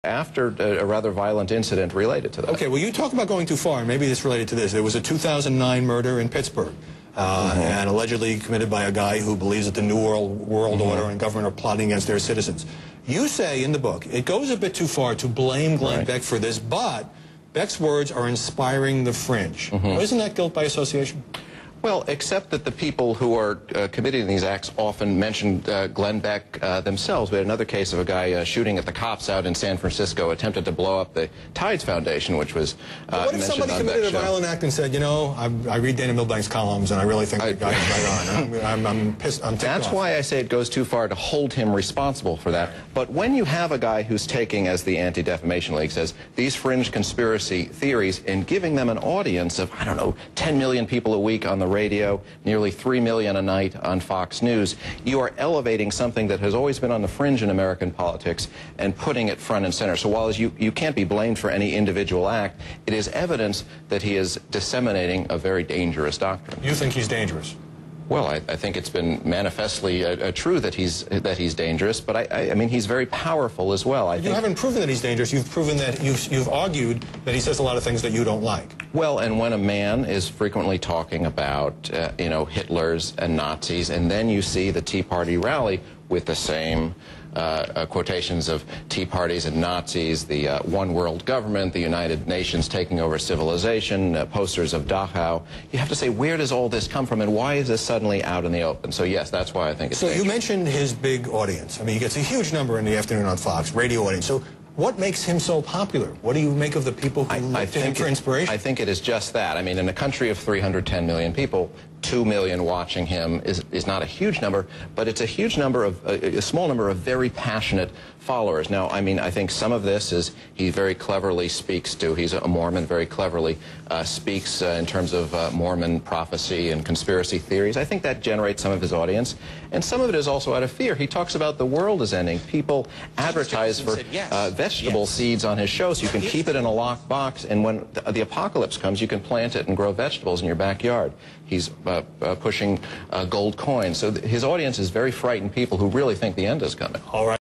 after a rather violent incident related to that. Okay, well, you talk about going too far, and maybe this related to this. There was a 2009 murder in Pittsburgh, and allegedly committed by a guy who believes that the New World Order and government are plotting against their citizens. You say in the book, it goes a bit too far to blame Glenn Beck for this, but Beck's words are inspiring the fringe. Isn't that guilt by association? Well, except that the people who are committing these acts often mentioned Glenn Beck themselves. We had another case of a guy shooting at the cops out in San Francisco, attempted to blow up the Tides Foundation, which was what if somebody committed a violent act and said, you know, I read Dana Milbank's columns, and I really think the guy is right on. I'm pissed. I'm ticked off. That's why I say it goes too far to hold him responsible for that. But when you have a guy who's taking, as the Anti-Defamation League says, these fringe conspiracy theories and giving them an audience of, I don't know, 10 million people a week on the radio, nearly 3 million a night on Fox News, you are elevating something that has always been on the fringe in American politics and putting it front and center. So while you can't be blamed for any individual act, it is evidence that he is disseminating a very dangerous doctrine. You think he's dangerous? Well, I think it's been manifestly true that he's dangerous, but I mean he's very powerful as well. You haven't proven that he's dangerous. You've proven that you've argued that he says a lot of things that you don't like. Well, and when a man is frequently talking about you know, Hitlers and Nazis, and then you see the Tea Party rally with the same quotations of Tea Parties and Nazis, the one world government, the United Nations taking over civilization, posters of Dachau. You have to say, where does all this come from, and why is this suddenly out in the open? So yes, that's why I think it's dangerous. You mentioned his big audience. I mean, he gets a huge number in the afternoon on Fox, radio audience. So what makes him so popular? What do you make of the people who look to him for inspiration? I think it is just that. I mean, in a country of 310 million people, 2 million watching him is not a huge number, but it's a huge number of, a small number of very passionate followers. Now, I mean, I think some of this is he very cleverly speaks to, he's a Mormon, very cleverly speaks in terms of Mormon prophecy and conspiracy theories. I think that generates some of his audience. And some of it is also out of fear. He talks about the world is ending. People advertise for vegetable seeds on his show, so you can keep it in a locked box, and when the apocalypse comes, you can plant it and grow vegetables in your backyard. He's pushing gold coins. So his audience is very frightened people who really think the end is coming. All right.